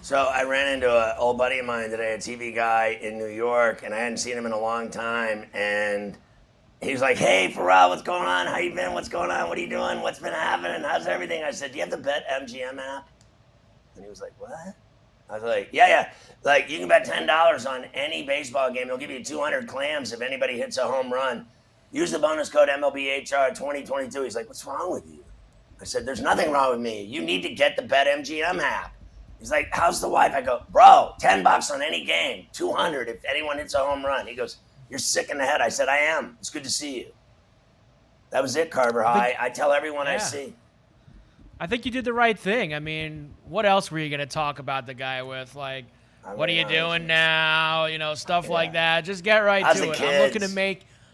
So I ran into an old buddy of mine today, a TV guy in New York, and I hadn't seen him in a long time. And he was like, "Hey, Ferrall, what's going on? How you been? What's going on? What are you doing? What's been happening? How's everything?" I said, "Do you have the Bet MGM app?" And he was like, "What?" I was like, "Yeah. Like, you can bet $10 on any baseball game. They'll give you 200 clams if anybody hits a home run. Use the bonus code MLBHR 2022. He's like, "What's wrong with you?" I said, "There's nothing wrong with me. You need to get the Bet MGM app." He's like, "How's the wife?" I go, "Bro, $10 on any game, 200 if anyone hits a home run." He goes, "You're sick in the head." I said, "I am. It's good to see you." That was it, Carver. I tell everyone I see. I think you did the right thing. I mean, what else were you going to talk about the guy with? Like, what are you doing now? You know, stuff like that. Just get right to it.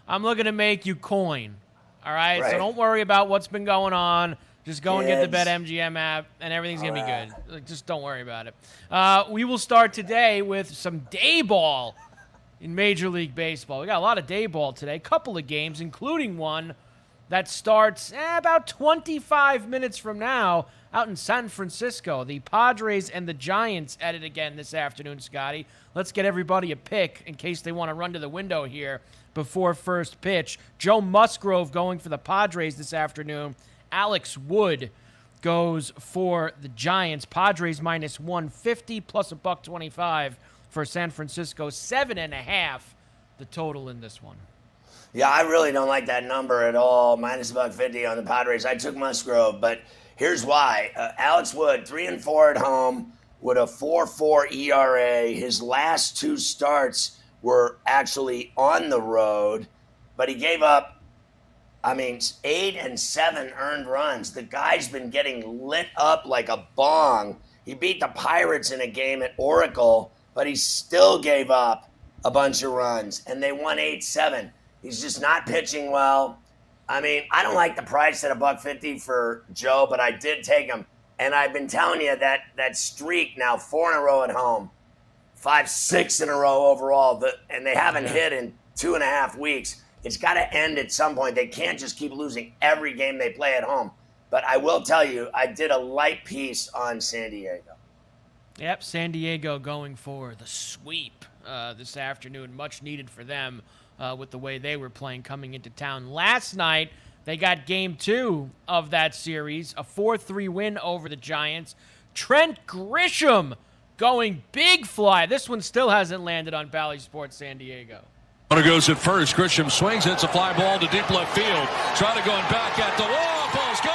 I'm looking to make you coin. All right? So don't worry about what's been going on. Just go and get the BetMGM app, and everything's going to be good. Like, just don't worry about it. We will start today with some day ball in Major League Baseball. We got a lot of day ball today. A couple of games, including one that starts about 25 minutes from now out in San Francisco. The Padres and the Giants at it again this afternoon, Scotty. Let's get everybody a pick in case they want to run to the window here before first pitch. Joe Musgrove going for the Padres this afternoon. Alex Wood goes for the Giants. Padres minus 150 plus $1.25 for San Francisco. 7.5 the total in this one. Yeah, I really don't like that number at all. Minus $1.50 on the Padres. I took Musgrove, but here's why. Alex Wood, 3-4 at home with a 4.4 ERA. His last two starts were actually on the road, but he gave up 8 and 7 earned runs. The guy's been getting lit up like a bong. He beat the Pirates in a game at Oracle, but he still gave up a bunch of runs, and they won 8-7. He's just not pitching well. I don't like the price at $1.50 for Joe, but I did take him. And I've been telling you that streak now, 4 in a row at home, 5-6 in a row overall, and they haven't hit in 2.5 weeks. It's got to end at some point. They can't just keep losing every game they play at home. But I will tell you, I did a light piece on San Diego. Yep, San Diego going for the sweep this afternoon. Much needed for them with the way they were playing coming into town. Last night, they got game 2 of that series, a 4-3 win over the Giants. Trent Grisham going big fly. This one still hasn't landed on Bally Sports San Diego. Runner goes at first. Grisham swings. It's a fly ball to deep left field. Trotta going back at the wall. Ball's gone.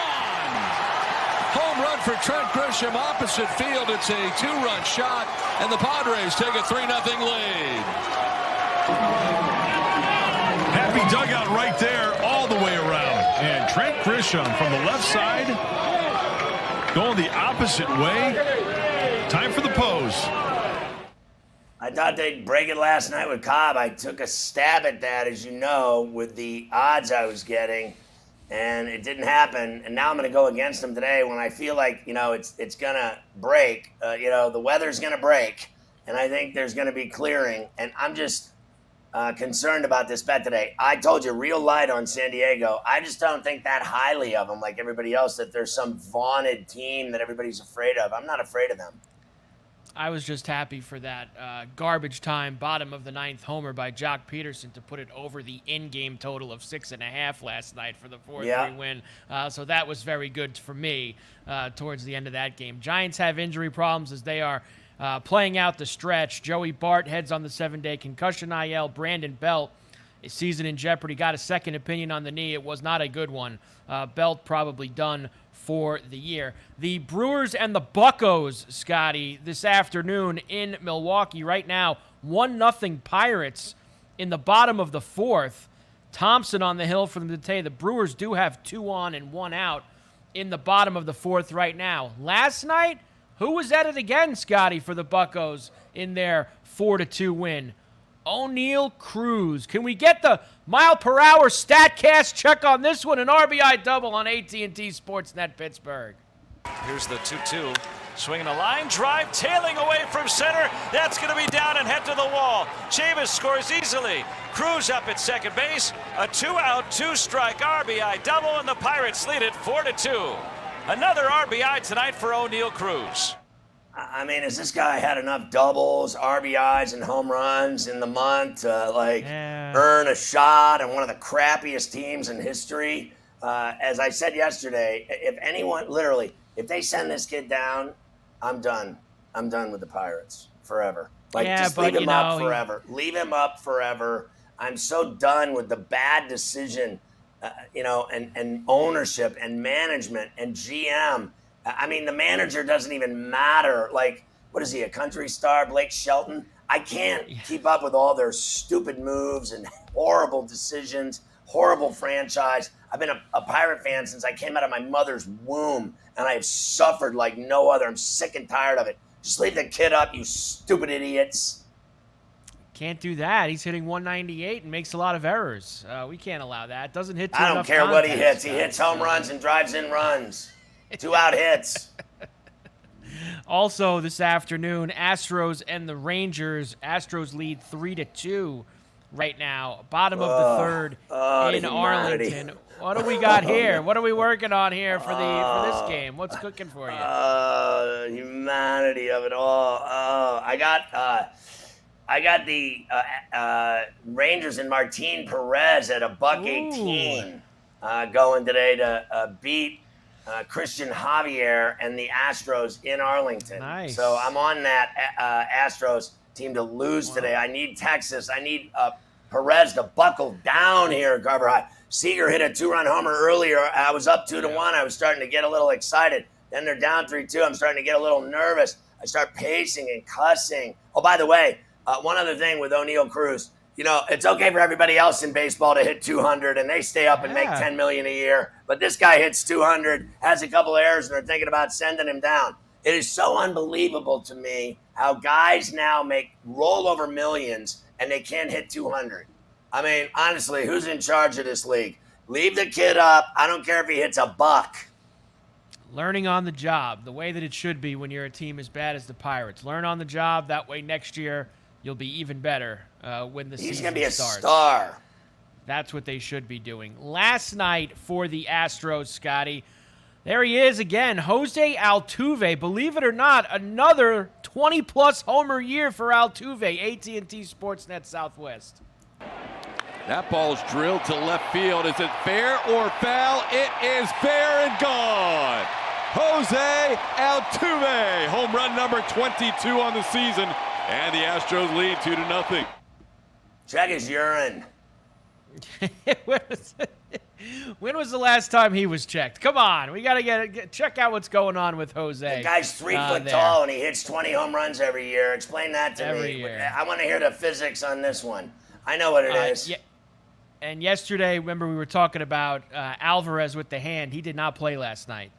Home run for Trent Grisham. Opposite field. It's a 2-run shot, and the Padres take a 3-0 lead. Happy dugout right there all the way around. And Trent Grisham from the left side going the opposite way. Time for the pose. I thought they'd break it last night with Cobb. I took a stab at that, as you know, with the odds I was getting, and it didn't happen. And now I'm going to go against them today when I feel like, it's going to break. The weather's going to break, and I think there's going to be clearing. And I'm just concerned about this bet today. I told you, real light on San Diego. I just don't think that highly of them like everybody else, that there's some vaunted team that everybody's afraid of. I'm not afraid of them. I was just happy for that garbage time bottom of the 9th homer by Jock Peterson to put it over the in-game total of 6.5 last night for the 4-3 win. So that was very good for me towards the end of that game. Giants have injury problems as they are playing out the stretch. Joey Bart heads on the 7-day concussion IL. Brandon Belt, a season in jeopardy, got a second opinion on the knee. It was not a good one. Belt probably done for the year. The Brewers and the Buccos, Scotty, this afternoon in Milwaukee. Right now, 1-0 Pirates in the bottom of the 4th. Thompson on the hill for them today. The Brewers do have 2 on and 1 out in the bottom of the 4th right now. Last night, who was at it again, Scotty, for the Buccos in their 4-2 win? O'Neal Cruz. Can we get the mile-per-hour StatCast check on this one? An RBI double on AT&T Sportsnet Pittsburgh. Here's the 2-2. Swinging a line drive, tailing away from center. That's going to be down and head to the wall. Chavis scores easily. Cruz up at second base. A 2-out, 2-strike RBI double, and the Pirates lead it 4-2. Another RBI tonight for O'Neal Cruz. I mean, has this guy had enough doubles, RBIs, and home runs in the month to, earn a shot on one of the crappiest teams in history? As I said yesterday, if anyone, literally, if they send this kid down, I'm done. I'm done with the Pirates forever. Just leave him up forever. Leave him up forever. I'm so done with the bad decision, and ownership and management and GM. I mean, the manager doesn't even matter. What is he, a country star, Blake Shelton? I can't keep up with all their stupid moves and horrible decisions, horrible franchise. I've been a Pirate fan since I came out of my mother's womb, and I have suffered like no other. I'm sick and tired of it. Just leave the kid up, you stupid idiots. Can't do that. He's hitting 198 and makes a lot of errors. We can't allow that. Doesn't hit too I don't enough care what he context, hits. He hits home runs and drives in runs. 2-out hits. Also this afternoon, Astros and the Rangers. Astros lead 3-2 right now. Bottom of the third in Arlington. What do we got here? What are we working on here for this game? What's cooking for you? Humanity of it all. I got the Rangers and Martin Perez at $1.18 going today to beat Christian Javier and the Astros in Arlington. Nice. So I'm on that Astros team to lose today. I need Texas. I need Perez to buckle down here, Carver High. Seager hit a 2-run homer earlier. I was up 2-1. I was starting to get a little excited. Then they're down 3-2. I'm starting to get a little nervous. I start pacing and cussing. Oh, by the way, one other thing with O'Neal Cruz. It's okay for everybody else in baseball to hit 200 and they stay up and make $10 million a year. But this guy hits 200, has a couple errors, and they're thinking about sending him down. It is so unbelievable to me how guys now make rollover millions and they can't hit 200. I mean, honestly, who's in charge of this league? Leave the kid up. I don't care if he hits a buck. Learning on the job, the way that it should be when you're a team as bad as the Pirates. Learn on the job. That way next year you'll be even better when the season starts. He's going to be a star. That's what they should be doing. Last night for the Astros, Scotty, there he is again, Jose Altuve. Believe it or not, another 20-plus homer year for Altuve, AT&T Sportsnet Southwest. That ball's drilled to left field. Is it fair or foul? It is fair and gone. Jose Altuve, home run number 22 on the season. And the Astros lead 2-0. Check his urine. When was the last time he was checked? Come on, we got to check out what's going on with Jose. The guy's 3 foot tall and he hits 20 home runs every year. Explain that to me. Every year. I want to hear the physics on this one. I know what it is. Yeah. And yesterday, remember we were talking about Alvarez with the hand. He did not play last night,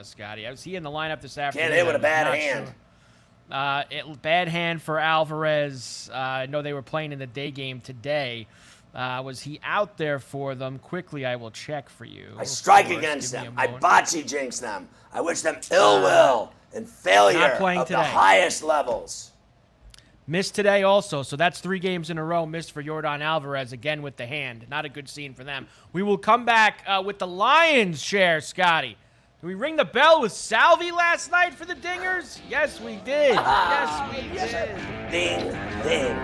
Scotty. Was he in the lineup this afternoon? Can't hit with a bad hand. Sure. Bad hand for Alvarez. I know they were playing in the day game today. Was he out there for them? Quickly, I will check for you. I strike against them. I bocce jinx them. I wish them ill will and failure of the highest levels. Missed today also, so that's 3 games in a row missed for Yordan Alvarez, again with the hand. Not a good scene for them. We will come back with the Lions share, Scotty. Did we ring the bell with Salvi last night for the Dingers? Yes, we did. Yes, we did. Ding, ding.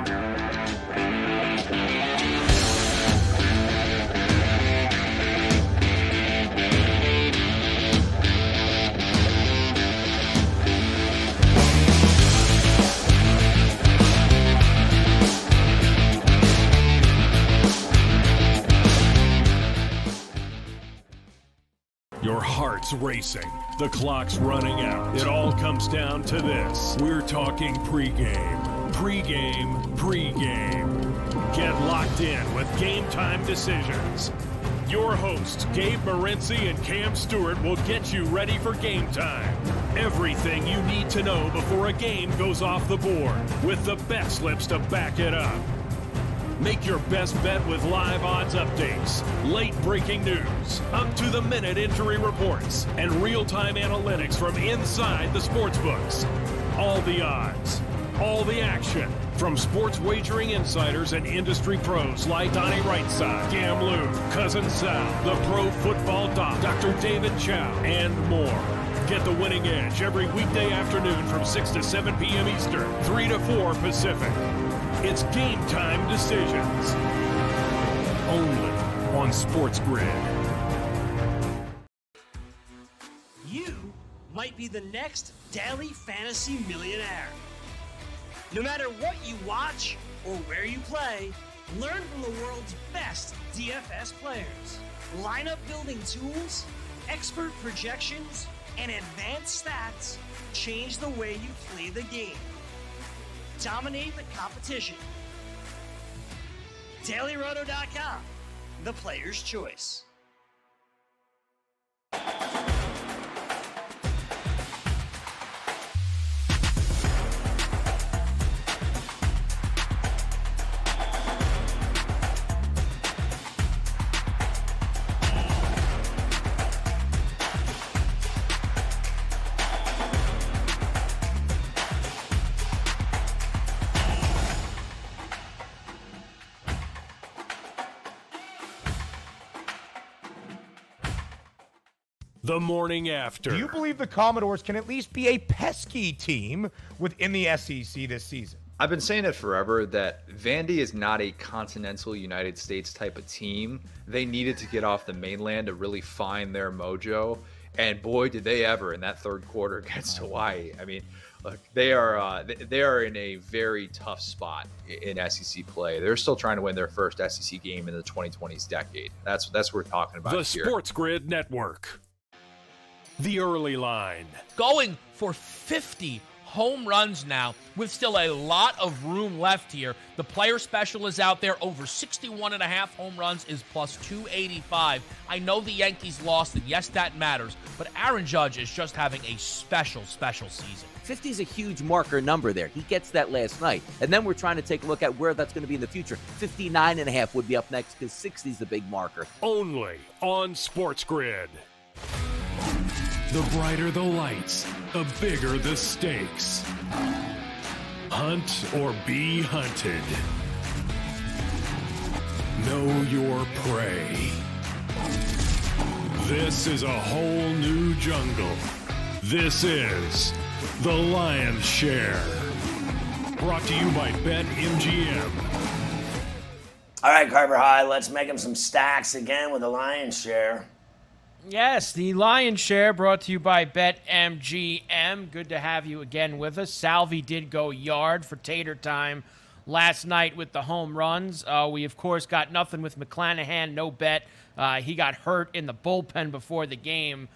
Your heart's racing. The clock's running out. It all comes down to this. We're talking pregame. Pregame. Pregame. Get locked in with Game Time Decisions. Your hosts, Gabe Morency and Cam Stewart, will get you ready for game time. Everything you need to know before a game goes off the board, with the bet slips to back it up. Make your best bet with live odds updates, late breaking news, up-to-the-minute injury reports, and real-time analytics from inside the sportsbooks. All the odds, all the action, from sports wagering insiders and industry pros like Donnie Rightside, Cam Lou, Cousin Sal, the Pro Football Doc, Dr. David Chow, and more. Get the winning edge every weekday afternoon from 6 to 7 p.m. Eastern, 3 to 4 Pacific. It's Game Time Decisions. Only on Sports Grid. You might be the next daily fantasy millionaire. No matter what you watch or where you play, learn from the world's best DFS players. Lineup building tools, expert projections, and advanced stats change the way you play the game. Dominate the competition. DailyRoto.com, the player's choice. The morning after. Do you believe the Commodores can at least be a pesky team within the SEC this season? I've been saying it forever that Vandy is not a continental United States type of team. They needed to get off the mainland to really find their mojo. And boy, did they ever in that third quarter against Hawaii. I mean, look, they are in a very tough spot in SEC play. They're still trying to win their first SEC game in the 2020s decade. That's what we're talking about The here. Sports Grid Network. The early line. Going for 50 home runs now with still a lot of room left here. The player special is out there. Over 61 and a half home runs is plus 285. I know the Yankees lost, and yes, that matters. But Aaron Judge is just having a special season. 50 is a huge marker number there. He gets that last night. And then we're trying to take a look at where that's going to be in the future. 59 and a half would be up next because 60 is the big marker. Only on Sports Grid. The brighter the lights, the bigger the stakes. Hunt or be hunted. Know your prey. This is a whole new jungle. This is The Lion's Share. Brought to you by BetMGM. All right, Carver High, let's make him some stacks again with the Lion's Share. Yes, the Lion's Share brought to you by BetMGM. Good to have you again with us. Salvi did go yard for Tater Time last night with the home runs. We, of course, got nothing with McClanahan, no bet. He got hurt in the bullpen before the game,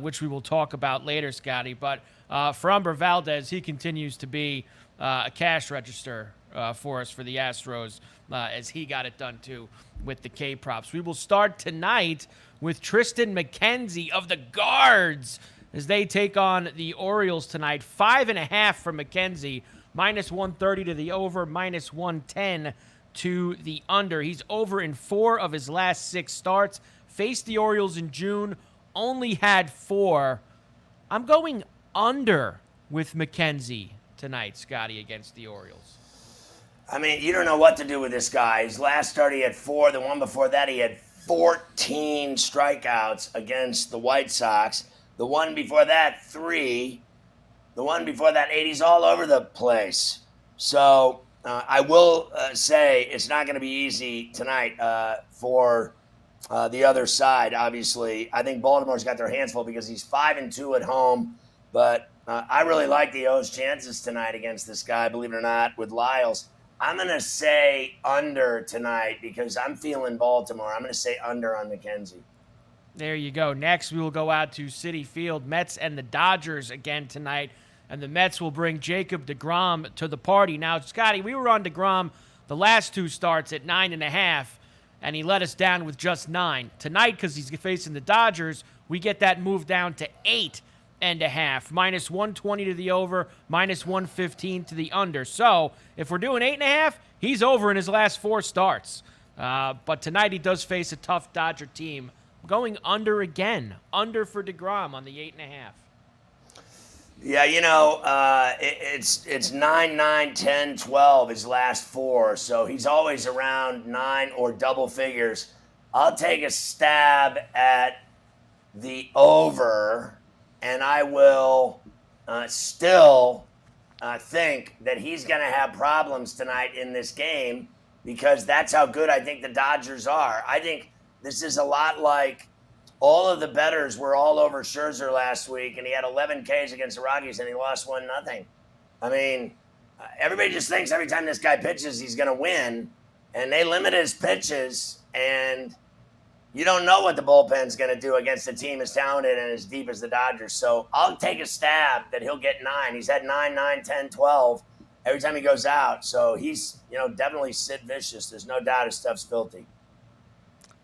which we will talk about later, Scotty. But Framber Valdez, he continues to be a cash register for us for the Astros, as he got it done, too, with the K-props. We will start tonight with Tristan McKenzie of the Guards as they take on the Orioles tonight. 5.5 for McKenzie, minus 130 to the over, minus 110 to the under. He's over in 4 of his last 6 starts. Faced the Orioles in June, only had 4. I'm going under with McKenzie tonight, Scotty, against the Orioles. I mean, you don't know what to do with this guy. His last start, he had 4. The one before that, he had 14 strikeouts against the White Sox. The one before that, 3. The one before that, 8. He's all over the place. So I will say it's not going to be easy tonight for the other side, obviously. I think Baltimore's got their hands full because he's 5-2 at home. But I really like the O's chances tonight against this guy, believe it or not, with Lyles. I'm going to say under tonight because I'm feeling Baltimore. I'm going to say under on McKenzie. There you go. Next, we will go out to Citi Field. Mets and the Dodgers again tonight. And the Mets will bring Jacob deGrom to the party. Now, Scotty, we were on deGrom the last 2 starts at 9.5, and he let us down with just 9. Tonight, because he's facing the Dodgers, we get that move down to 8.5, minus 120 to the over, minus 115 to the under. So if we're doing 8.5, he's over in his last 4 starts. But tonight he does face a tough Dodger team. Going under again, under for deGrom on the 8.5. Yeah, you know, it's 9, 9, 10, 12, his last 4. So he's always around 9 or double figures. I'll take a stab at the over and I will still think that he's going to have problems tonight in this game because that's how good I think the Dodgers are. I think this is a lot like all of the bettors were all over Scherzer last week, and he had 11 Ks against the Rockies, and he lost 1-0. I mean, everybody just thinks every time this guy pitches, he's going to win, and they limit his pitches, and you don't know what the bullpen's going to do against a team as talented and as deep as the Dodgers. So I'll take a stab that he'll get 9. He's had 9, 9, 10, 12 every time he goes out. So he's, definitely Sid Vicious. There's no doubt his stuff's filthy.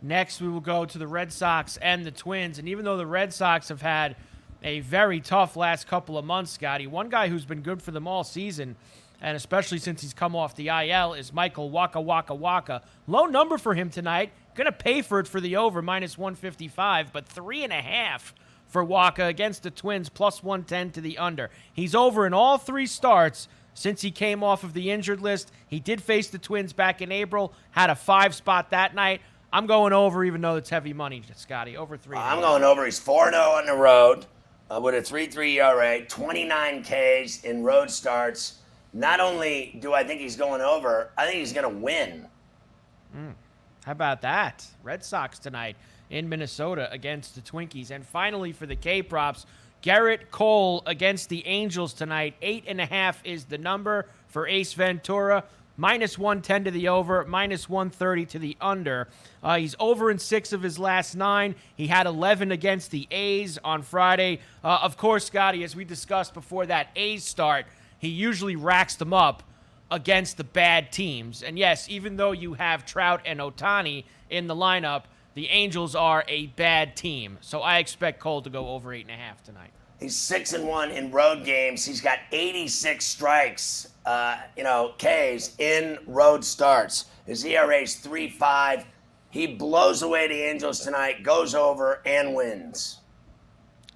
Next, we will go to the Red Sox and the Twins. And even though the Red Sox have had a very tough last couple of months, Scotty, one guy who's been good for them all season, and especially since he's come off the IL, is Michael Waka Waka Waka. Low number for him tonight. Going to pay for it for the over, minus 155, but 3.5 for Waka against the Twins, plus 110 to the under. He's over in all 3 starts since he came off of the injured list. He did face the Twins back in April, had a 5 spot that night. I'm going over, even though it's heavy money, Scotty. Over 3. I'm going over. He's 4-0 on the road with a 3.3 ERA, 29 Ks in road starts. Not only do I think he's going over, I think he's going to win. How about that? Red Sox tonight in Minnesota against the Twinkies. And finally for the K-props, Garrett Cole against the Angels tonight. 8.5 is the number for Ace Ventura. Minus 110 to the over, minus 130 to the under. He's over in 6 of his last 9. He had 11 against the A's on Friday. Of course, Scotty, as we discussed before that A's start, he usually racks them up against the bad teams. And yes, even though you have Trout and Ohtani in the lineup, the Angels are a bad team. So I expect Cole to go over 8.5 tonight. He's 6-1 in road games. He's got 86 strikes, Ks in road starts. His ERA is 3.5. He blows away the Angels tonight, goes over, and wins.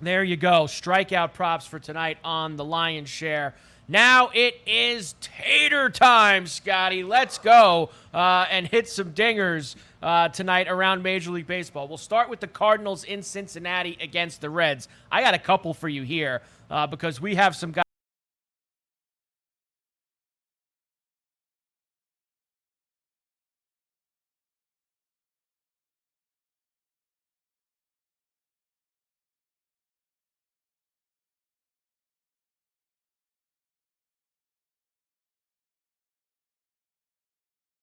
There you go. Strikeout props for tonight on the Lion's Share. Now it is tater time, Scotty. Let's go and hit some dingers tonight around Major League Baseball. We'll start with the Cardinals in Cincinnati against the Reds. I got a couple for you here because we have some guys.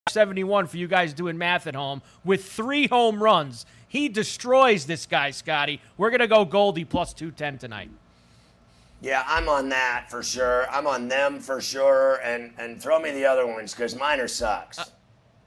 .71 for you guys doing math at home with 3 home runs. He destroys this guy, Scotty. We're going to go Goldie plus 210 tonight. Yeah, I'm on that for sure. I'm on them for sure. And throw me the other ones because Minor sucks.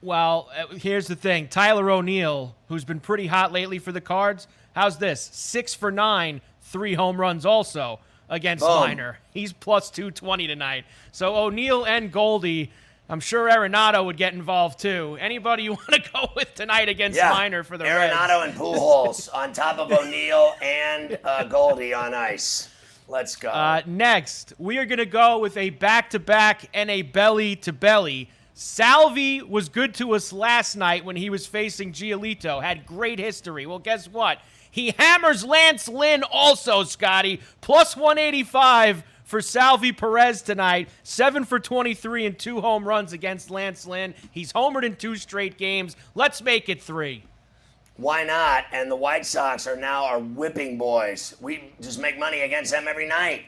Well, here's the thing. Tyler O'Neill, who's been pretty hot lately for the Cards, how's this? 6 for 9, 3 home runs also against Minor. He's plus 220 tonight. So O'Neill and Goldie, I'm sure Arenado would get involved too. Anybody you want to go with tonight against Minor for the Reds? Arenado and Pujols on top of O'Neill and Goldie on ice. Let's go. Next, we are going to go with a back-to-back and a belly-to-belly. Salvi was good to us last night when he was facing Giolito. Had great history. Well, guess what? He hammers Lance Lynn also, Scotty. Plus 185 for Salvi Perez tonight. 7 for 23 and 2 home runs against Lance Lynn. He's homered in 2 straight games. Let's make it 3. Why not? And the White Sox are now our whipping boys. We just make money against them every night.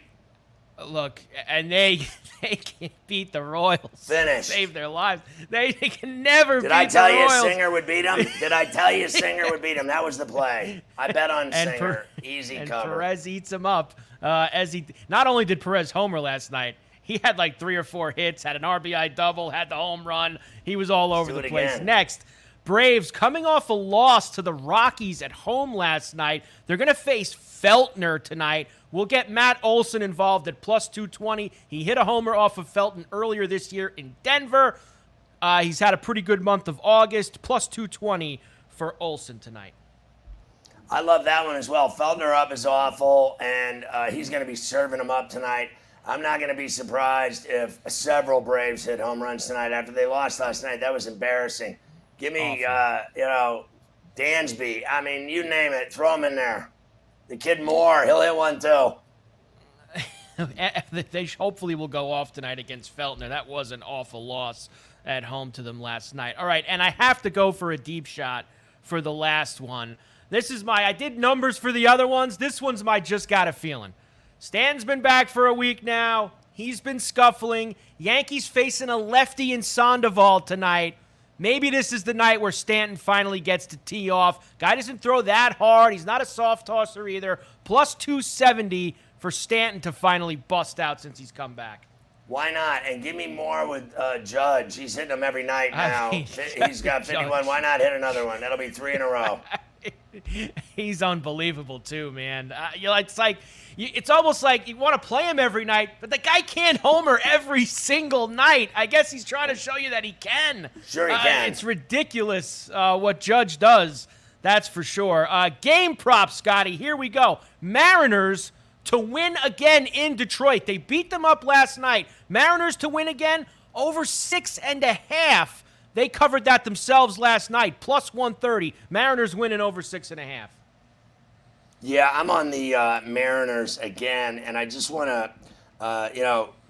Look, and they can beat the Royals. Finish. Save their lives. They can never beat the Royals. Did I tell you Singer would beat them? Did I tell you Singer would beat them? That was the play. I bet on Singer. Easy and cover. Perez eats him up. Not only did Perez homer last night, he had like 3 or 4 hits, had an RBI double, had the home run. He was all over the place. Again. Next, Braves coming off a loss to the Rockies at home last night. They're going to face Feltner tonight. We'll get Matt Olson involved at plus 220. He hit a homer off of Felton earlier this year in Denver. He's had a pretty good month of August. Plus 220 for Olson tonight. I love that one as well. Feltner up is awful, and he's going to be serving them up tonight. I'm not going to be surprised if several Braves hit home runs tonight after they lost last night. That was embarrassing. Give me, Dansby. I mean, you name it. Throw him in there. The kid Moore, he'll hit one too. They hopefully will go off tonight against Feltner. That was an awful loss at home to them last night. All right, and I have to go for a deep shot for the last one. I did numbers for the other ones. This one's my just got a feeling. Stan's been back for a week now. He's been scuffling. Yankees facing a lefty in Sandoval tonight. Maybe this is the night where Stanton finally gets to tee off. Guy doesn't throw that hard. He's not a soft tosser either. Plus 270 for Stanton to finally bust out since he's come back. Why not? And give me more with Judge. He's hitting them every night now. He's got 51. Judge. Why not hit another one? That'll be 3 in a row. He's unbelievable too, man. It's almost like you want to play him every night, but the guy can't homer every single night. I guess he's trying to show you that he can. Sure he can. It's ridiculous what Judge does, that's for sure. Game props, Scotty. Here we go. Mariners to win again in Detroit. They beat them up last night. Mariners to win again, over 6.5. They covered that themselves last night, plus 130. Mariners winning over 6.5. Yeah, I'm on the Mariners again, and I just want to,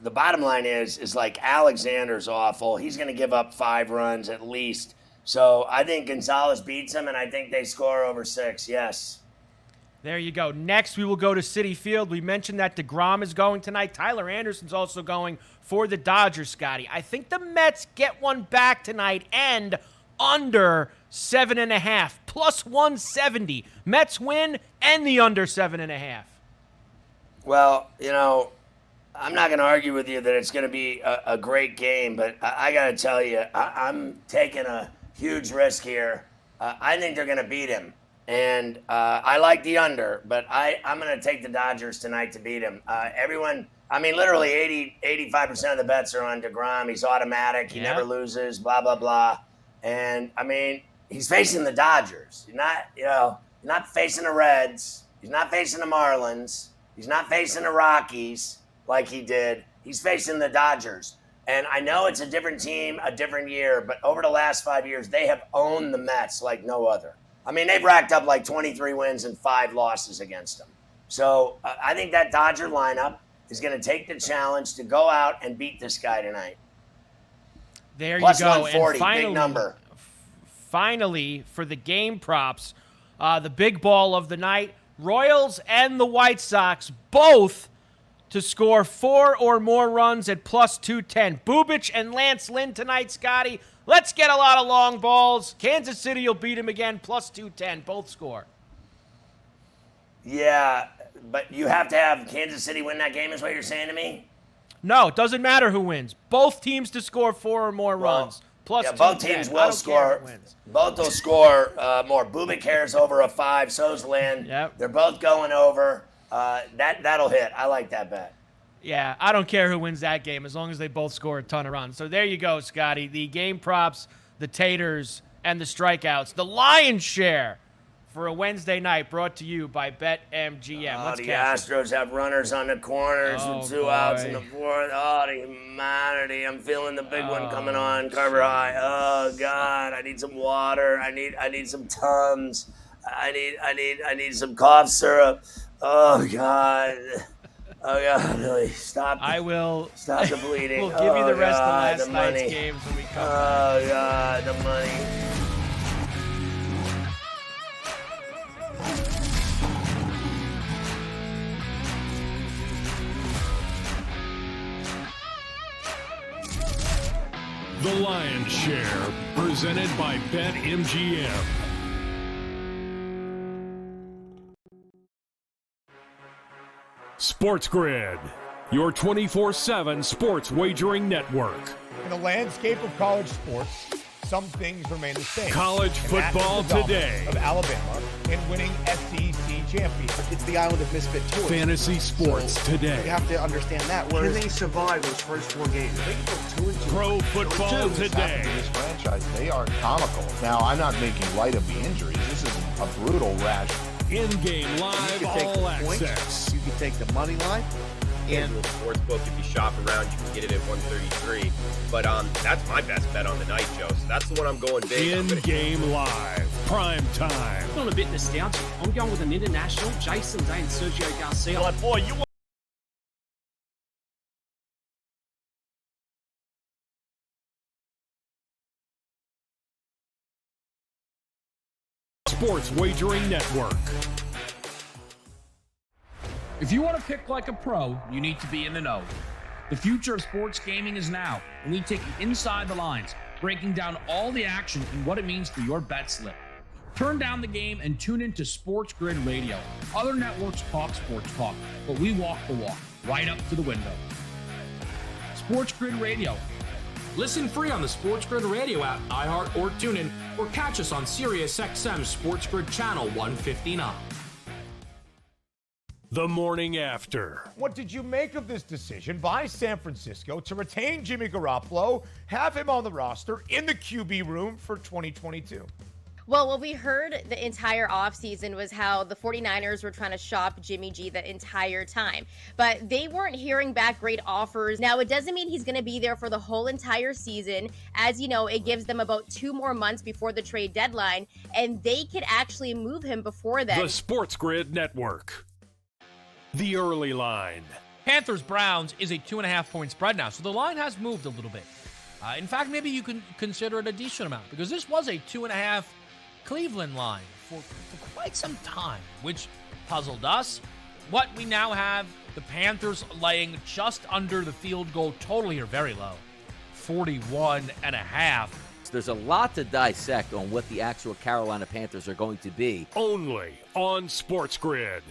the bottom line is like Alexander's awful. He's going to give up 5 runs at least. So I think Gonzalez beats him, and I think they score over 6, yes. There you go. Next, we will go to Citi Field. We mentioned that DeGrom is going tonight. Tyler Anderson's also going for the Dodgers, Scotty. I think the Mets get one back tonight and under 7.5, plus 170. Mets win and the under 7.5. Well, I'm not going to argue with you that it's going to be a great game, but I got to tell you, I'm taking a huge risk here. I think they're going to beat him. And I like the under, but I'm going to take the Dodgers tonight to beat him. Literally 85% of the bets are on DeGrom. He's automatic. He never loses, blah, blah, blah. And, he's facing the Dodgers. He's not facing the Reds. He's not facing the Marlins. He's not facing the Rockies like he did. He's facing the Dodgers. And I know it's a different team, a different year, but over the last 5 years, they have owned the Mets like no other. They've racked up like 23 wins and 5 losses against them. So I think that Dodger lineup is going to take the challenge to go out and beat this guy tonight. There Plus you go. 140, and finally, big number. Finally, for the game props, the big ball of the night, Royals and the White Sox both to score 4 or more runs at plus 210. Bubic and Lance Lynn tonight, Scotty. Let's get a lot of long balls. Kansas City will beat him again, plus 210. Both score. Yeah, but you have to have Kansas City win that game is what you're saying to me? No, it doesn't matter who wins. Both teams to score 4 or more runs. Plus both teams will score. Both will score more. Bubic carries over a 5. So's Lynn. Yep. They're both going over. That'll hit. I like that bet. Yeah, I don't care who wins that game as long as they both score a ton of runs. So there you go, Scotty. The game props, the taters, and the strikeouts. The lion's share for a Wednesday night brought to you by BetMGM. Let's the cash it. Astros have runners on the corners with 2 outs in the 4th. Oh, the humanity. I'm feeling the big one coming on. Carver High. Oh, God. I need some water. I need some Tums. I need some cough syrup. Oh, God. Oh, God, really. Stop. I will. Stop the bleeding. We'll give you the rest of last night's money. games when we come back. Oh, God, the money. The Lion's Share, presented by BetMGM. Sports Grid, your 24/7 sports wagering network. In the landscape of college sports, some things remain the same. College football today. Of Alabama in winning SEC championship. It's the island of misfit toys. Fantasy sports today. You have to understand that. Can they survive those first 4 games? They can go 2-2. Pro football today. This franchise, they are comical. Now, I'm not making light of the injuries. This is a brutal rash. In-game live, all access. You can take the money line. And the sports book, if you shop around, you can get it at 133. But that's my best bet on the night, Joe. So that's the one I'm going big. In-game live. Prime time. I'm feeling a bit nostalgic. I'm going with an international, Jason Day and Sergio Garcia. But boy, you Sports Wagering Network. If you want to pick like a pro, you need to be in the know. The future of sports gaming is now, and we take you inside the lines, breaking down all the action and what it means for your bet slip. Turn down the game and tune into Sports Grid Radio. Other networks talk sports talk, but we walk the walk, right up to the window. Sports Grid Radio. Listen free on the Sports Grid Radio app, iHeart, or TuneIn, or catch us on SiriusXM Sports Grid Channel 159. The morning after. What did you make of this decision by San Francisco to retain Jimmy Garoppolo, have him on the roster in the QB room for 2022? Well, what we heard the entire offseason was how the 49ers were trying to shop Jimmy G the entire time. But they weren't hearing back great offers. Now, it doesn't mean he's going to be there for the whole entire season. As you know, it gives them about 2 more months before the trade deadline, and they could actually move him before then. The Sports Grid Network. The early line. Panthers-Browns is a 2.5-point spread now, so the line has moved a little bit. In fact, maybe you can consider it a decent amount, because this was a 2.5 Cleveland line for quite some time, which puzzled us. What we now have, the Panthers laying just under the field goal total here, very low, 41.5. There's a lot to dissect on what the actual Carolina Panthers are going to be. Only on Sports Grid.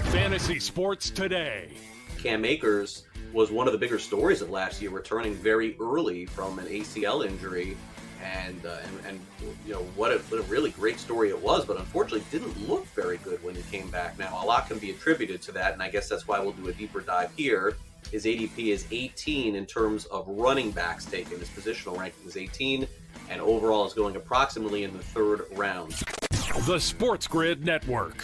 Fantasy Sports Today. Cam Akers was one of the bigger stories of last year, returning very early from an ACL injury. And you know, what a really great story it was, but unfortunately didn't look very good when he came back. Now, a lot can be attributed to that, and I guess that's why we'll do a deeper dive here. His ADP is 18 in terms of running backs taken. His positional ranking is 18, and overall is going approximately in the 3rd round. The Sports Grid Network.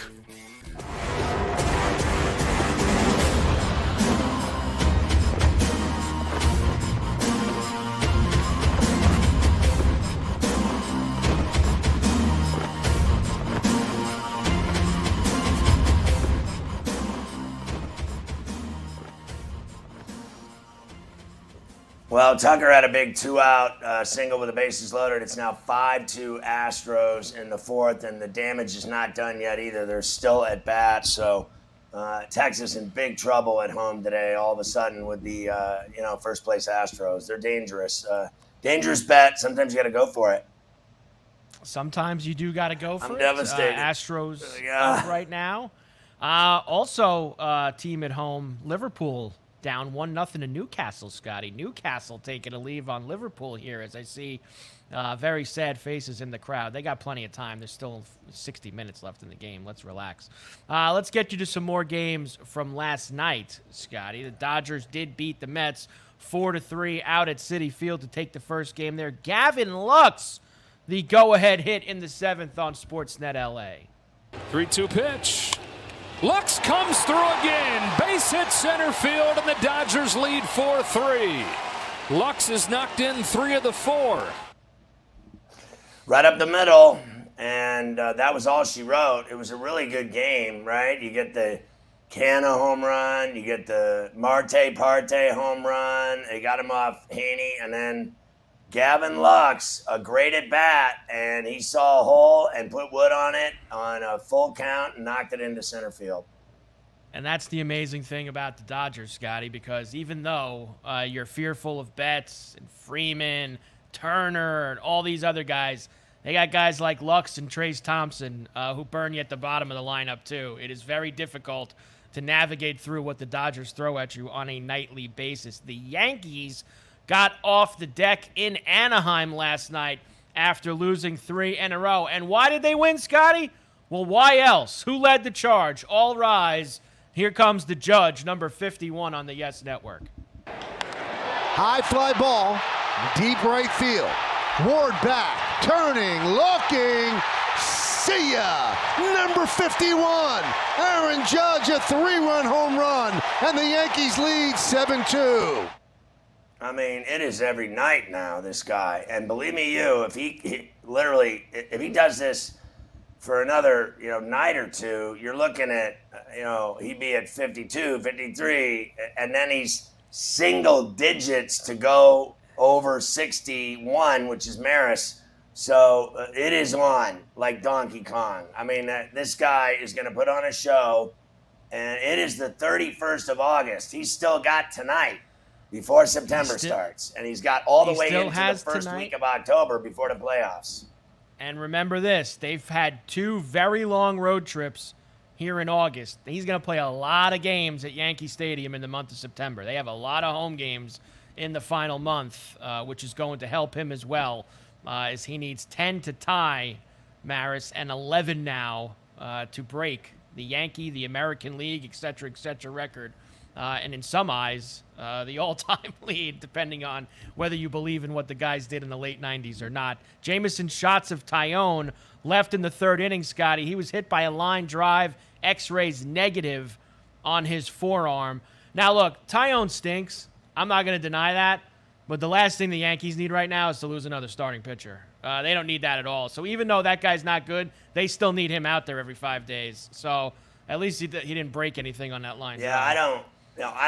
Well, Tucker had a big 2-out single with the bases loaded. It's now 5-2 Astros in the 4th, and the damage is not done yet either. They're still at bat, so Texas in big trouble at home today all of a sudden with the first place Astros. They're dangerous. Dangerous bet. Sometimes you got to go for it. Sometimes you do got to go for it. I'm devastated. Astros up right now. Also, team at home, Liverpool down 1-0 to Newcastle, Scotty. Newcastle taking a leave on Liverpool here as I see very sad faces in the crowd. They got plenty of time. There's still 60 minutes left in the game. Let's relax. Let's get you to some more games from last night, Scotty. The Dodgers did beat the Mets 4-3 out at Citi Field to take the first game there. Gavin Lux, the go-ahead hit in the 7th on Sportsnet LA. 3-2 pitch. Lux comes through again. Base hit center field, and the Dodgers lead 4-3. Lux is knocked in 3 of the 4. Right up the middle, and that was all she wrote. It was a really good game, right? You get the Canna home run, you get the Marte Parte home run. They got him off Haney, and then Gavin Lux, a great at bat, and he saw a hole and put wood on it on a full count and knocked it into center field. And that's the amazing thing about the Dodgers, Scotty, because even though you're fearful of Betts and Freeman, Turner, and all these other guys, they got guys like Lux and Trace Thompson who burn you at the bottom of the lineup too. It is very difficult to navigate through what the Dodgers throw at you on a nightly basis. The Yankees got off the deck in Anaheim last night after losing 3 in a row. And why did they win, Scotty? Well, why else? Who led the charge? All rise. Here comes the judge, number 51 on the Yes Network. High fly ball, deep right field. Ward back, turning, looking. See ya! Number 51, Aaron Judge, a 3-run home run, and the Yankees lead 7-2. I mean, it is every night now, this guy. And believe me, if he literally, if he does this for another, night or two, you're looking at, he'd be at 52, 53, and then he's single digits to go over 61, which is Maris. So it is on like Donkey Kong. I mean, this guy is going to put on a show, and it is the 31st of August. He's still got tonight before September starts, and he's got all the way into the first week of October before the playoffs. And remember this, they've had 2 very long road trips here in August. He's going to play a lot of games at Yankee Stadium in the month of September. They have a lot of home games in the final month, which is going to help him as well, as he needs 10 to tie Maris and 11 now to break the American League, et cetera record. And in some eyes, the all-time lead, depending on whether you believe in what the guys did in the late 90s or not. Jameson's shots of Tyone left in the 3rd inning, Scotty. He was hit by a line drive, X-rays negative on his forearm. Now, look, Tyone stinks. I'm not going to deny that. But the last thing the Yankees need right now is to lose another starting pitcher. They don't need that at all. So even though that guy's not good, they still need him out there every 5 days. So at least he didn't break anything on that line. Yeah, I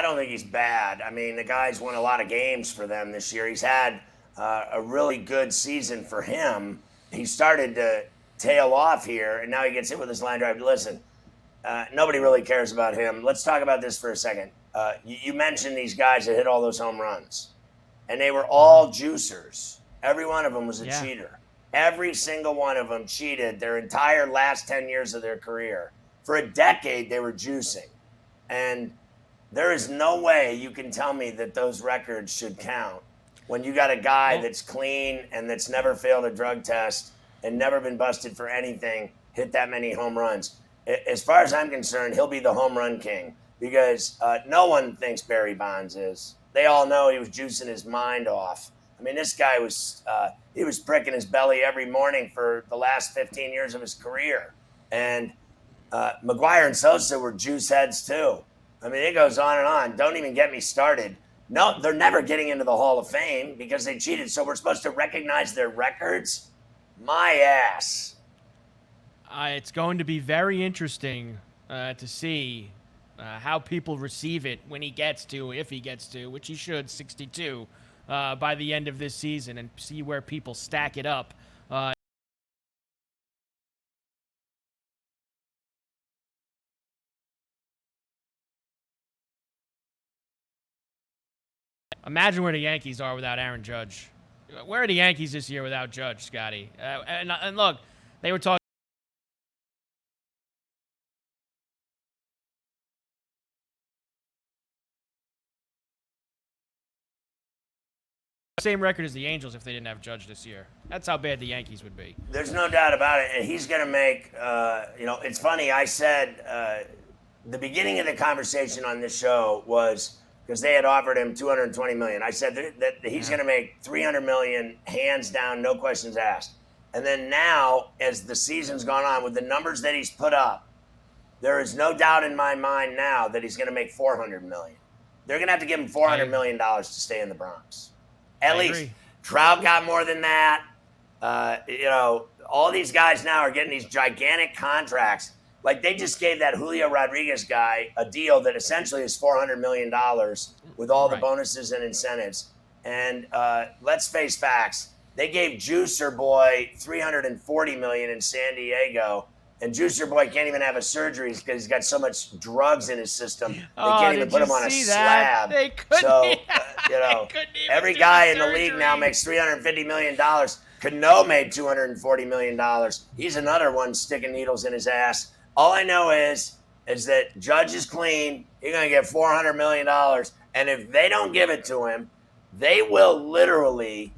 don't think he's bad. I mean, the guy's won a lot of games for them this year. He's had a really good season for him. He started to tail off here, and now he gets hit with his line drive. Listen, nobody really cares about him. Let's talk about this for a second. You mentioned these guys that hit all those home runs, and they were all juicers. Every one of them was a cheater. Every single one of them cheated their entire last 10 years of their career. For a decade, they were juicing. And there is no way you can tell me that those records should count when you got a guy that's clean and that's never failed a drug test and never been busted for anything, hit that many home runs. As far as I'm concerned, he'll be the home run king because no one thinks Barry Bonds is. They all know he was juicing his mind off. I mean, this guy was he was pricking his belly every morning for the last 15 years of his career. And McGuire and Sosa were juice heads too. I mean, it goes on and on. Don't even get me started. No, they're never getting into the Hall of Fame because they cheated. So we're supposed to recognize their records? My ass. It's going to be very interesting to see how people receive it when he gets to, if he gets to, which he should, 62, by the end of this season, and see where people stack it up. Imagine where the Yankees are without Aaron Judge. Where are the Yankees this year without Judge, Scotty? And look, they were talking. Same record as the Angels if they didn't have Judge this year. That's how bad the Yankees would be. There's no doubt about it. And he's going to make, it's funny. I said the beginning of the conversation on this show was because they had offered him $220 million. I said that he's going to make $300 million, hands down, no questions asked. And then now, as the season's gone on, with the numbers that he's put up, there is no doubt in my mind now that he's going to make $400 million. They're going to have to give him $400 million to stay in the Bronx. At least. Trout got more than that. All these guys now are getting these gigantic contracts. Like, they just gave that Julio Rodriguez guy a deal that essentially is $400 million with all the bonuses and incentives. And let's face facts. They gave Juicer Boy $340 million in San Diego. And Juicer Boy can't even have a surgery because he's got so much drugs in his system. They can't even put him on a slab. They couldn't, so, every guy in the league now makes $350 million. Cano made $240 million. He's another one sticking needles in his ass. All I know is that Judge is clean. He's going to get $400 million. And if they don't give it to him, they will literally,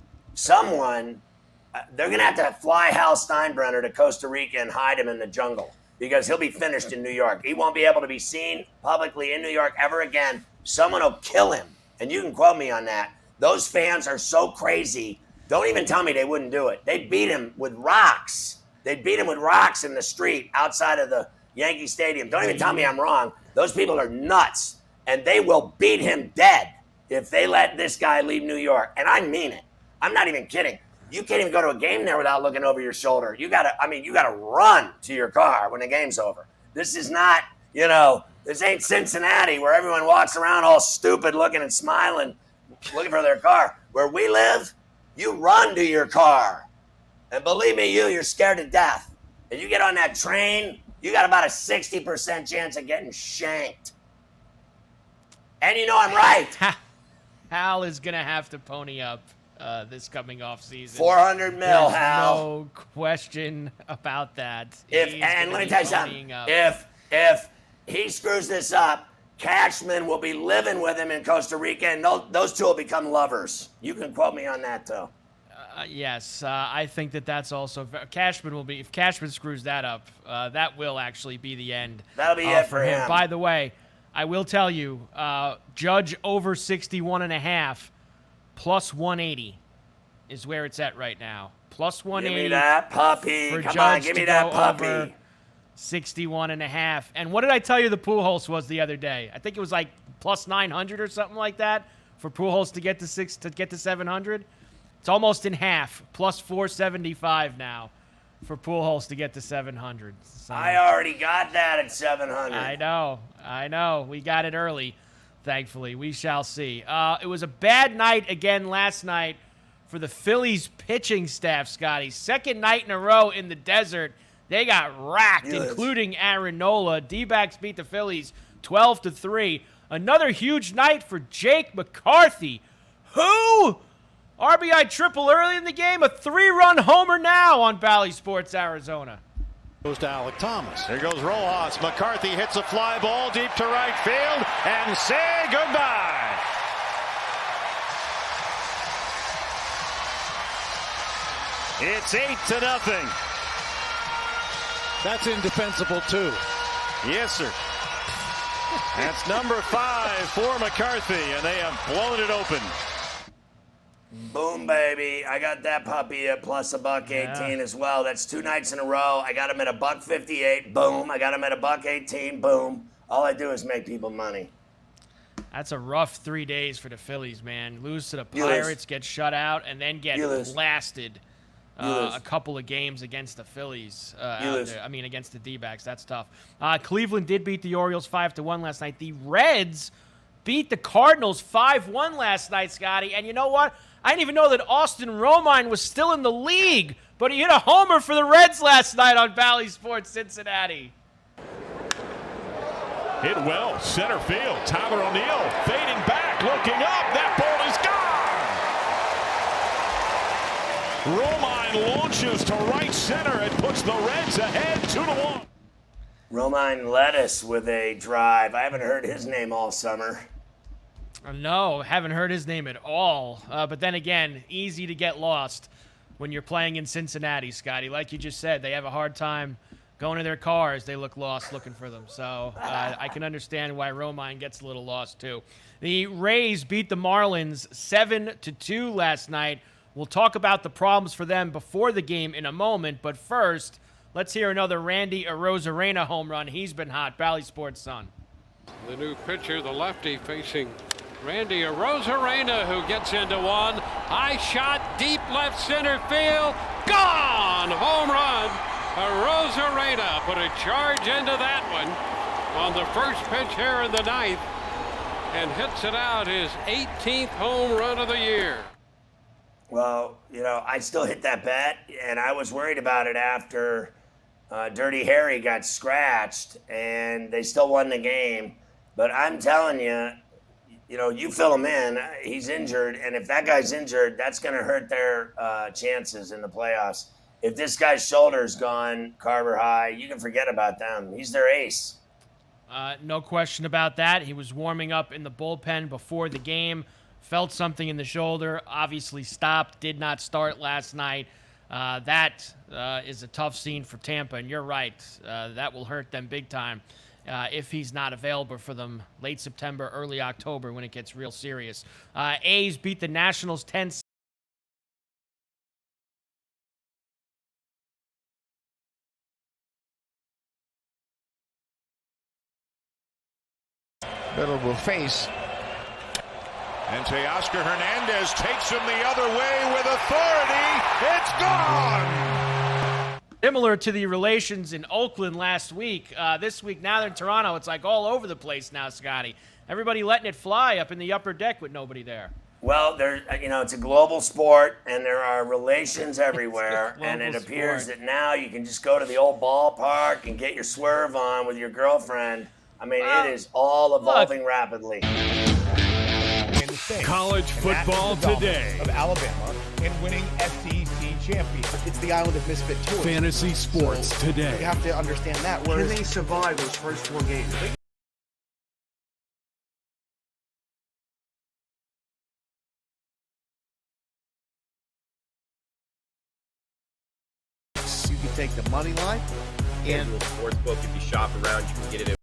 they're going to have to fly Hal Steinbrenner to Costa Rica and hide him in the jungle because he'll be finished in New York. He won't be able to be seen publicly in New York ever again. Someone will kill him. And you can quote me on that. Those fans are so crazy. Don't even tell me they wouldn't do it. They'd beat him with rocks. They'd beat him with rocks in the street outside of the Yankee Stadium. Don't even tell me I'm wrong. Those people are nuts. And they will beat him dead if they let this guy leave New York. And I mean it. I'm not even kidding. You can't even go to a game there without looking over your shoulder. You gotta run to your car when the game's over. This is not, this ain't Cincinnati where everyone walks around all stupid looking and smiling, looking for their car. Where we live, you run to your car. And believe me, you're scared to death. If you get on that train, you got about a 60% chance of getting shanked. And I'm right. Hal is going to have to pony up this coming off season. $400 million, Hal. No question about that. And let me tell you something. If he screws this up, Cashman will be living with him in Costa Rica, and those two will become lovers. You can quote me on that, too. Yes, I think that's also Cashman will be. If Cashman screws that up, that will actually be the end. That'll be it for him. By the way, I will tell you, Judge over 61.5 plus 180 is where it's at right now. Plus 180. Give me that puppy. Come on, give me that puppy. 61.5. And what did I tell you the Pujols was the other day? I think it was like plus 900 or something like that for Pujols to get to 700. It's almost in half, plus 475 now for Pujols to get to 700. So, I already got that at 700. I know. We got it early, thankfully. We shall see. It was a bad night again last night for the Phillies pitching staff, Scotty. Second night in a row in the desert. They got racked, including Aaron Nola. D-backs beat the Phillies 12-3. Another huge night for Jake McCarthy. Who? RBI triple early in the game, a 3-run homer now on Bally Sports Arizona. Goes to Alec Thomas. Here goes Rojas. McCarthy hits a fly ball deep to right field and say goodbye. It's 8-0. That's indefensible too. Yes, sir. That's number 5 for McCarthy, and they have blown it open. Boom, baby. I got that puppy at plus $1.18 as well. That's 2 nights in a row. I got him at $1.58. Boom. I got him at $1.18. Boom. All I do is make people money. That's a rough 3 days for the Phillies, man. Lose to the Pirates, get shut out, and then get blasted a couple of games against the Phillies. Against the D-backs. That's tough. Cleveland did beat the Orioles 5-1 last night. The Reds beat the Cardinals 5-1 last night, Scotty. And you know what? I didn't even know that Austin Romine was still in the league, but he hit a homer for the Reds last night on Bally Sports Cincinnati. Hit well, center field. Tyler O'Neill fading back, looking up. That ball is gone. Romine launches to right center. It puts the Reds ahead 2-1. Romine Lettuce with a drive. I haven't heard his name all summer. No, haven't heard his name at all. But then again, easy to get lost when you're playing in Cincinnati, Scotty. Like you just said, they have a hard time going to their cars. They look lost looking for them. So I can understand why Romine gets a little lost too. The Rays beat the Marlins 7-2 last night. We'll talk about the problems for them before the game in a moment. But first, let's hear another Randy Arozarena home run. He's been hot. Bally Sports Sun. The new pitcher, the lefty, facing Randy Arozarena, who gets into one. High shot, deep left center field. Gone! Home run. Arozarena put a charge into that one on the first pitch here in the ninth and hits it out, his 18th home run of the year. Well, I still hit that bet, and I was worried about it after Dirty Harry got scratched, and they still won the game. But I'm telling you, you fill him in, he's injured, and if that guy's injured, that's going to hurt their chances in the playoffs. If this guy's shoulder's gone, Carver High, you can forget about them. He's their ace. No question about that. He was warming up in the bullpen before the game, felt something in the shoulder, obviously stopped, did not start last night. That is a tough scene for Tampa, and you're right. That will hurt them big time. If he's not available for them late September, early October when it gets real serious. A's beat the Nationals 10-6. Miller will face And Teoscar Hernandez takes him the other way with authority. It's gone. Similar to the relations in Oakland last week, this week now they're in Toronto. It's like all over the place now, Scotty. Everybody letting it fly up in the upper deck with nobody there. Well, it's a global sport, and there are relations everywhere, and it appears that now you can just go to the old ballpark and get your swerve on with your girlfriend. I mean, it is all evolving rapidly. College football today. Of Alabama in winning SEC championship. It's the island of misfit toys. Fantasy sports today. You have to understand that. Can they survive those first 4 games? You can take the money line And the sports book, if you shop around, you can get it at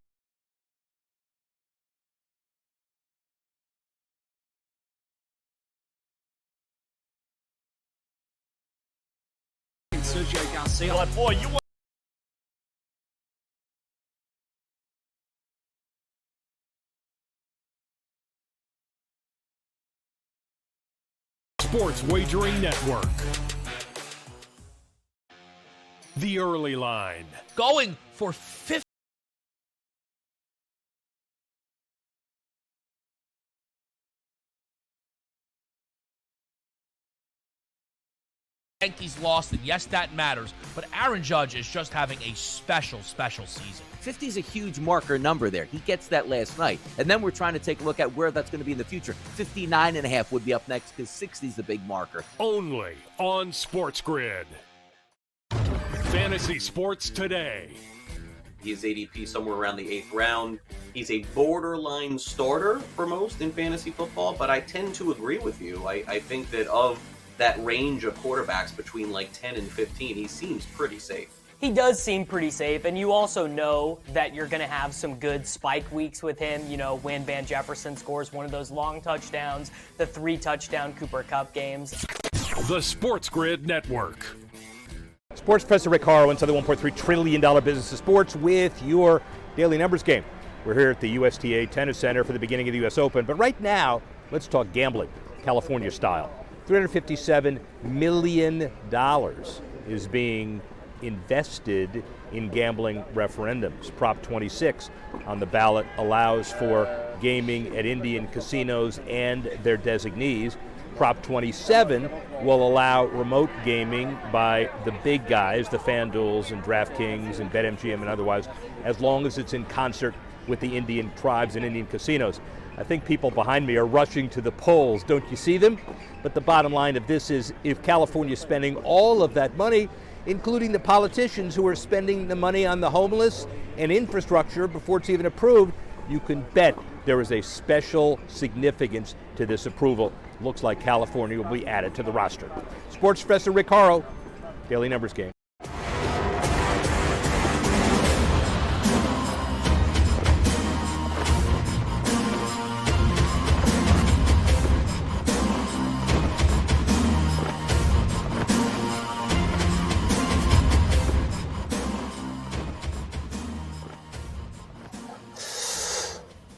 Sergio Garcia. Boy, you want Sports Wagering Network. The early line. Going for 50. Yankees lost, and yes, that matters. But Aaron Judge is just having a special season. 50 is a huge marker number there. He gets that last night. And then we're trying to take a look at where that's going to be in the future. 59.5 would be up next because 60 is the big marker. Only on Sports Grid. Fantasy sports today. His ADP somewhere around the 8th round. He's a borderline starter for most in fantasy football, but I tend to agree with you. I think that of that range of quarterbacks between like 10 and 15, he seems pretty safe. He does seem pretty safe, and you also know that you're going to have some good spike weeks with him, when Van Jefferson scores one of those long touchdowns, the 3-touchdown Cooper Kupp games. The Sports Grid Network. Sports Professor Rick Horrow inside the $1.3 trillion business of sports with your daily numbers game. We're here at the USTA Tennis Center for the beginning of the U.S. Open, but right now, let's talk gambling, California style. $357 million is being invested in gambling referendums. Prop 26 on the ballot allows for gaming at Indian casinos and their designees. Prop 27 will allow remote gaming by the big guys, the FanDuels and DraftKings and BetMGM and otherwise, as long as it's in concert with the Indian tribes and Indian casinos. I think people behind me are rushing to the polls. Don't you see them? But the bottom line of this is if California is spending all of that money, including the politicians who are spending the money on the homeless and infrastructure before it's even approved, you can bet there is a special significance to this approval. Looks like California will be added to the roster. Sports Professor Rick Horrow, Daily Numbers Game.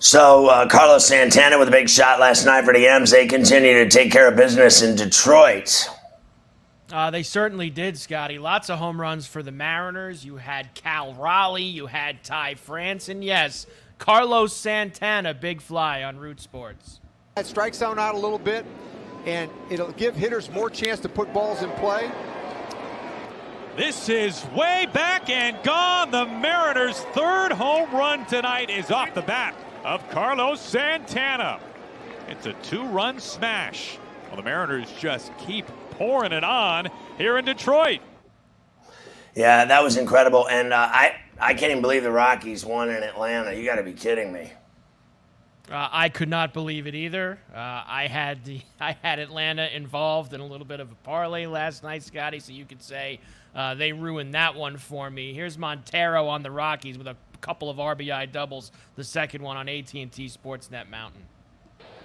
So Carlos Santana with a big shot last night for the M's. They continue to take care of business in Detroit. They certainly did, Scotty. Lots of home runs for the Mariners. You had Cal Raleigh. You had Ty France. And yes, Carlos Santana, big fly on Root Sports. That strike zone out a little bit, and it'll give hitters more chance to put balls in play. This is way back and gone. The Mariners' third home run tonight is off the bat of Carlos Santana. It's a 2-run smash. Well, the Mariners just keep pouring it on here in Detroit. Yeah, that was incredible. And I can't even believe the Rockies won in Atlanta. You got to be kidding me. I could not believe it either. I had Atlanta involved in a little bit of a parlay last night, Scotty, so you could say they ruined that one for me. Here's Montero on the Rockies with a couple of RBI doubles, the second one on AT&T Sportsnet Mountain.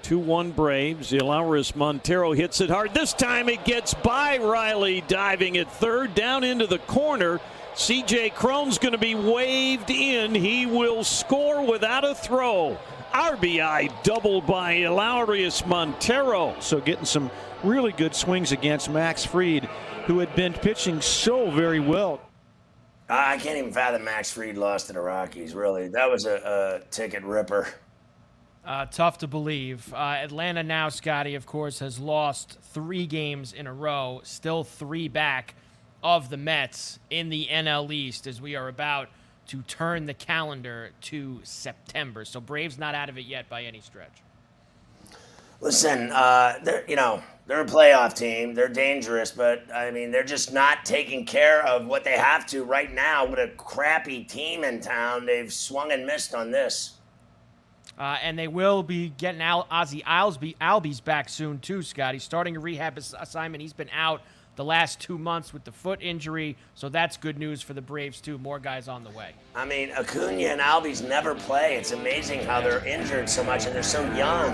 2-1 Braves. Elauris Montero hits it hard. This time it gets by Riley diving at third down into the corner. C.J. Cron's going to be waved in. He will score without a throw. RBI double by Laurius Montero. So getting some really good swings against Max Fried, who had been pitching so very well. I can't even fathom Max Fried lost to the Rockies, really. That was a ticket ripper. Tough to believe. Atlanta now, Scotty, of course, has lost 3 games in a row, still 3 back of the Mets in the NL East as we are about to turn the calendar to September. So Braves not out of it yet by any stretch. Listen, they're a playoff team. They're dangerous, but I mean, they're just not taking care of what they have to right now with a crappy team in town. They've swung and missed on this. And they will be getting Ozzie Albies back soon too, Scott. He's starting a rehab assignment. He's been out the last 2 months with the foot injury, so that's good news for the Braves too. More guys on the way. I mean, Acuna and Albies never play. It's amazing how they're injured so much and they're so young.